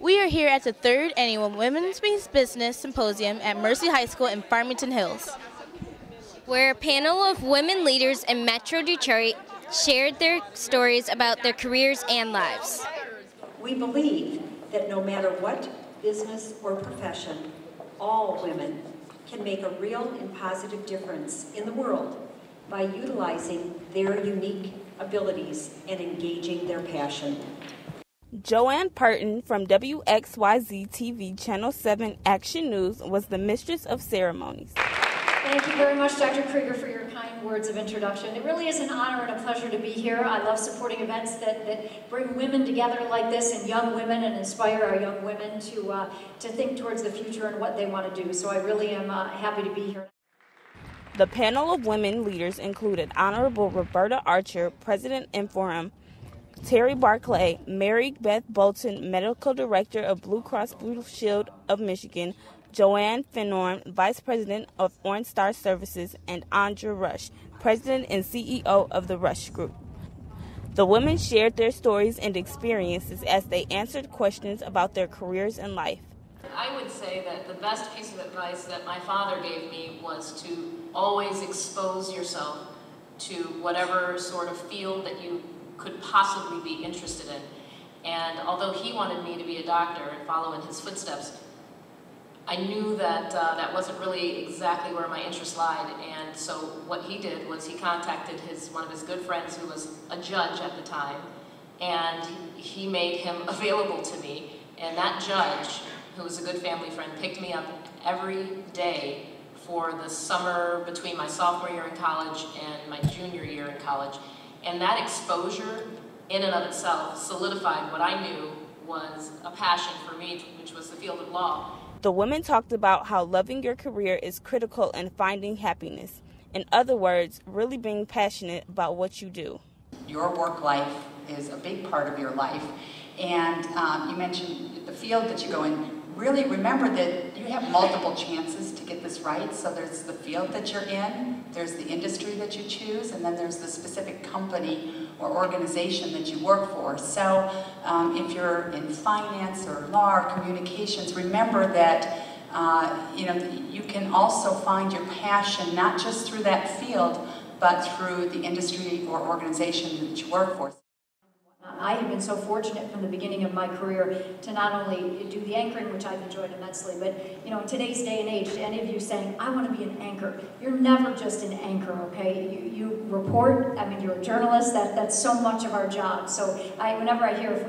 We are here at the third annual Women's Business Symposium at Mercy High School in Farmington Hills, where a panel of women leaders in Metro Detroit shared their stories about their careers and lives. We believe that no matter what business or profession, all women can make a real and positive difference in the world by utilizing their unique abilities and engaging their passion. Joanne Purton from WXYZ TV Channel 7 Action News was the mistress of ceremonies. Thank you very much, Dr. Krieger, for your kind words of introduction. It really is an honor and a pleasure to be here. I love supporting events that bring women together like this, and young women, and inspire our young women to think towards the future and what they want to do. So I really am happy to be here. The panel of women leaders included Honorable Roberta Archer, President Inforum, Terry Barclay, Mary Beth Bolton, Medical Director of Blue Cross Blue Shield of Michigan, Joanne Finorm, Vice President of Orange Star Services, and Andra Rush, President and CEO of the Rush Group. The women shared their stories and experiences as they answered questions about their careers and life. I would say that the best piece of advice that my father gave me was to always expose yourself to whatever sort of field that you could possibly be interested in. And although he wanted me to be a doctor and follow in his footsteps, I knew that that wasn't really exactly where my interest lied. And so what he did was he contacted one of his good friends who was a judge at the time, and he made him available to me. And that judge, who was a good family friend, picked me up every day for the summer between my sophomore year in college and my junior year in college. And that exposure in and of itself solidified what I knew was a passion for me, which was the field of law. The women talked about how loving your career is critical in finding happiness. In other words, really being passionate about what you do. Your work life is a big part of your life. And you mentioned the field that you go in. Really remember that you have multiple chances to get this right. So there's the field that you're in, there's the industry that you choose, and then there's the specific company or organization that you work for. So if you're in finance or law or communications, remember that you can also find your passion not just through that field, but through the industry or organization that you work for. I have been so fortunate from the beginning of my career to not only do the anchoring, which I've enjoyed immensely, but in today's day and age, to any of you saying, I want to be an anchor, you're never just an anchor, okay? You report, you're a journalist, that's so much of our job. So whenever I hear if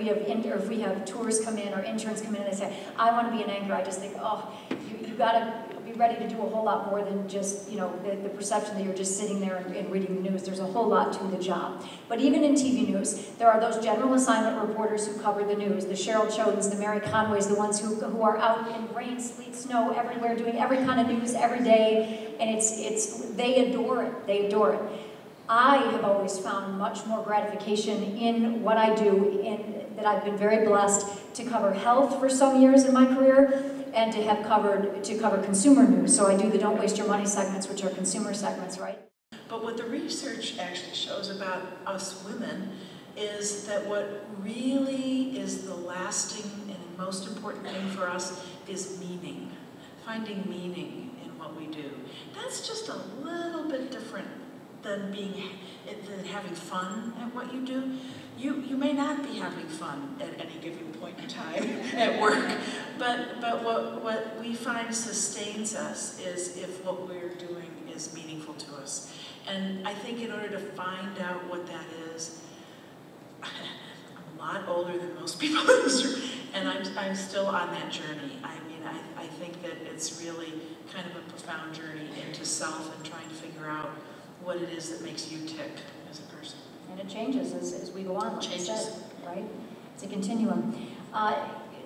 we have tours come in or interns come in and they say, I want to be an anchor, I just think, oh, you got to be ready to do a whole lot more than just, the perception that you're just sitting there and reading the news. There's a whole lot to the job. But even in TV news, there are those general assignment reporters who cover the news, the Cheryl Chodens, the Mary Conways, the ones who are out in rain, sleet, snow, everywhere, doing every kind of news every day, and they adore it. They adore it. I have always found much more gratification in what I do, in that I've been very blessed to cover health for some years in my career, and to cover consumer news. So I do the Don't Waste Your Money segments, which are consumer segments, right? But what the research actually shows about us women is that what really is the lasting and most important thing for us is meaning. Finding meaning in what we do. That's just a little bit different than having fun at what you do. You may not be having fun at any given point in time at work, but what we find sustains us is if what we're doing is meaningful to us. And I think in order to find out what that is, I'm a lot older than most people in this room, and I'm still on that journey. I think that it's really kind of a profound journey into self and trying to figure out what it is that makes you tick as a person. And it changes as we go on, like you said, right? It's a continuum.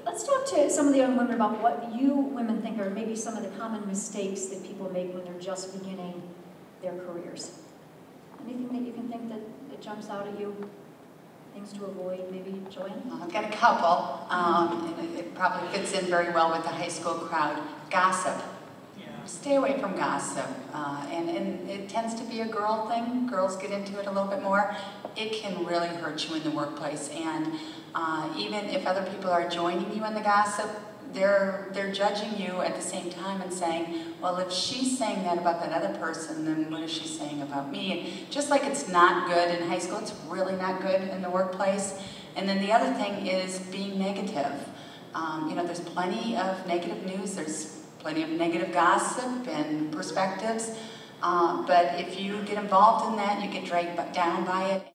Let's talk to some of the young women about what you women think are maybe some of the common mistakes that people make when they're just beginning their careers. Anything that you can think that jumps out at you? Things to avoid, maybe, Joanne? I've got a couple, and it probably fits in very well with the high school crowd. Gossip. Yeah. stay away from gossip. And it tends to be a girl thing. Girls get into it a little bit more. It can really hurt you in the workplace. And even if other people are joining you in the gossip, they're judging you at the same time and saying, well, if she's saying that about that other person, then what is she saying about me? And just like it's not good in high school, it's really not good in the workplace. And then the other thing is being negative. You know, there's plenty of negative news, there's plenty of negative gossip and perspectives, but if you get involved in that, you get dragged down by it.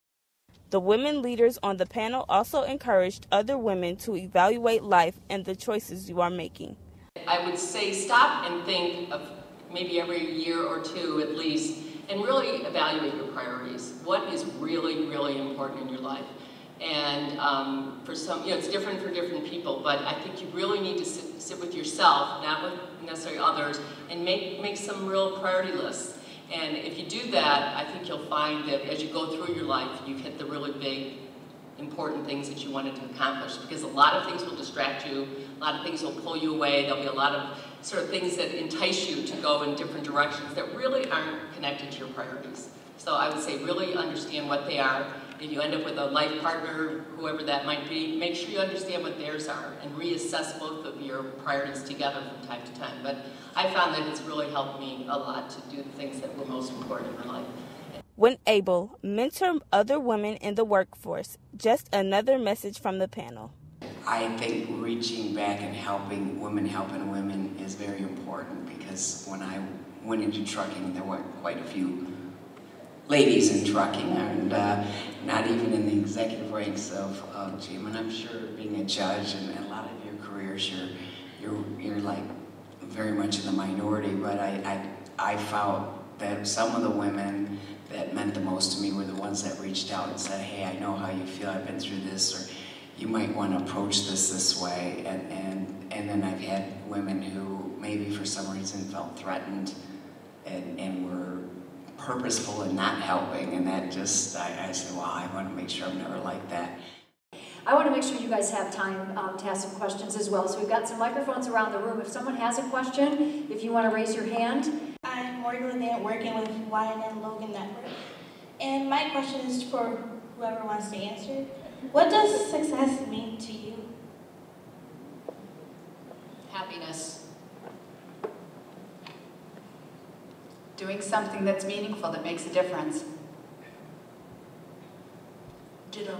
The women leaders on the panel also encouraged other women to evaluate life and the choices you are making. I would say stop and think of maybe every year or two at least, and really evaluate your priorities. What is really, really important in your life? And for some, you know, it's different for different people, but I think you really need to sit with yourself, not with necessarily others, and make some real priority lists. And if you do that, I think you'll find that as you go through your life, you've hit the really big, important things that you wanted to accomplish. Because a lot of things will distract you, a lot of things will pull you away, there'll be a lot of sort of things that entice you to go in different directions that really aren't connected to your priorities. So I would say really understand what they are. If you end up with a life partner, whoever that might be, make sure you understand what theirs are and reassess both of your priorities together from time to time. But I found that it's really helped me a lot to do the things that were most important in my life. When able, mentor other women in the workforce. Just another message from the panel. I think reaching back and helping women is very important, because when I went into trucking, there were quite a few ladies in trucking, and not even in the executive ranks of GM. And I'm sure being a judge and a lot of your careers, you're like very much in the minority. But I found that some of the women that meant the most to me were the ones that reached out and said, hey, I know how you feel, I've been through this, or you might want to approach this way. And then I've had women who maybe for some reason felt threatened and were purposeful in not helping, and that just, I said, well, I want to make sure I'm never like that. I want to make sure you guys have time to ask some questions as well. So we've got some microphones around the room. If someone has a question, if you want to raise your hand. I'm Morgan Levant, working with YNN Logan Network. And my question is for whoever wants to answer. What does success mean to you? Happiness. Doing something that's meaningful, that makes a difference. Ditto.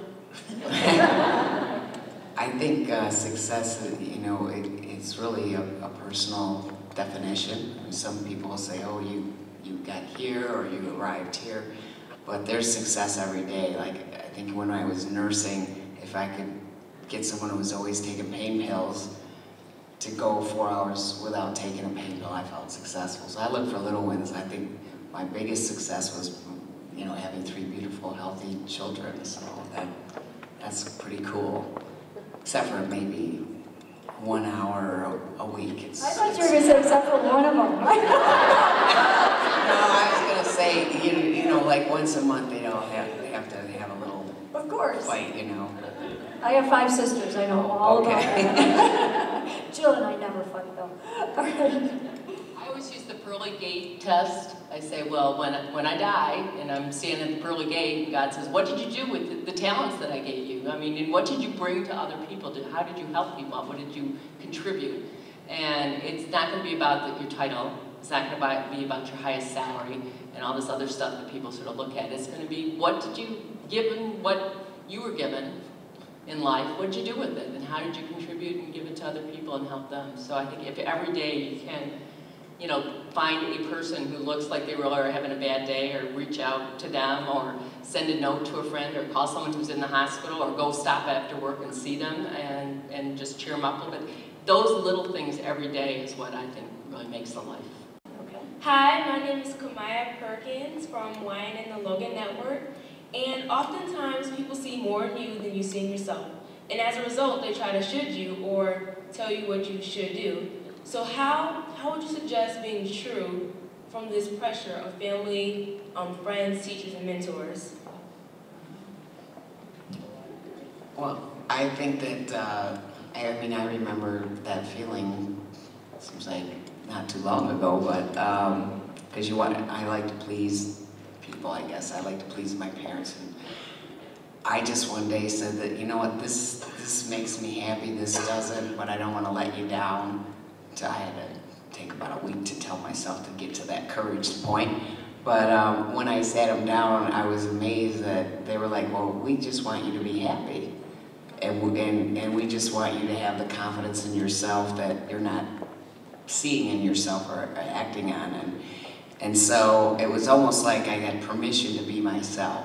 I think success, you know, it's really a personal definition. I mean, some people say, oh, you got here or you arrived here, but there's success every day. Like, I think when I was nursing, if I could get someone who was always taking pain pills to go 4 hours without taking a pain pill, I felt successful. So I look for little wins. I think my biggest success was, you know, having 3 beautiful, healthy children. So that's pretty cool. Except for maybe 1 hour a week. I thought you were going to say except for one of them. No, I was going to say, you know, like once a month they all have to have a little of course. fight, you know. I have 5 sisters. I know all about that. Jill and I never fight, though. All right. I always use the pearly gate test. I say, well, when I die and I'm standing at the pearly gate, and God says, what did you do with the talents that I gave you? I mean, and what did you bring to other people? How did you help people? What did you contribute? And it's not going to be about your title. It's not going to be about your highest salary and all this other stuff that people sort of look at. It's going to be, what did you, given what you were given in life, what did you do with it? And how did you contribute and give it to other people and help them? So I think if every day you can, you know, find a person who looks like they really are having a bad day, or reach out to them, or send a note to a friend, or call someone who's in the hospital, or go stop after work and see them and just cheer them up a little bit. Those little things every day is what I think really makes a life. Okay. Hi, my name is Kamaya Perkins from YNN the Logan Network, and oftentimes people see more in you than you see in yourself. And as a result, they try to should you or tell you what you should do. So how would you suggest being true from this pressure of family, friends, teachers, and mentors? Well, I think that, I remember that feeling, seems like not too long ago, but because I like to please people, I guess. I like to please my parents. And I just one day said that, you know what, this makes me happy, this doesn't, but I don't want to let you down. So I had to take about a week to tell myself to get to that courage point. But when I sat them down, I was amazed that they were like, well, we just want you to be happy. And we just want you to have the confidence in yourself that you're not seeing in yourself or acting on. And so it was almost like I had permission to be myself.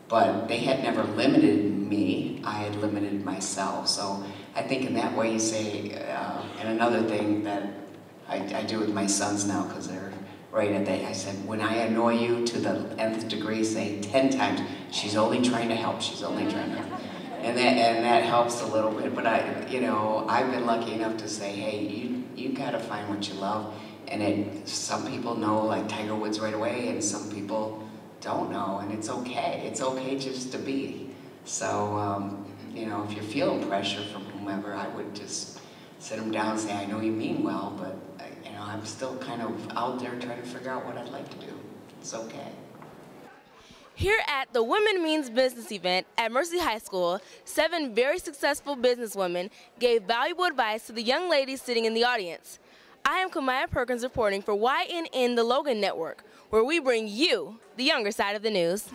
But they had never limited me, I had limited myself. So I think in that way you say, and another thing that I do with my sons now, because they're right at that, I said, when I annoy you to the nth degree, say 10 times, she's only trying to help, she's only trying to help. And that helps a little bit, but I've been lucky enough to say, hey, you gotta find what you love. And some people know, like Tiger Woods right away, and some people don't know, and it's okay. It's okay just to be. So, if you're feeling pressure from whomever, I would just sit them down and say, I know you mean well, but I'm still kind of out there trying to figure out what I'd like to do. It's okay. Here at the Women Means Business event at Mercy High School, 7 very successful businesswomen gave valuable advice to the young ladies sitting in the audience. I am Kamaya Perkins reporting for YNN The Logan Network, where we bring you the younger side of the news.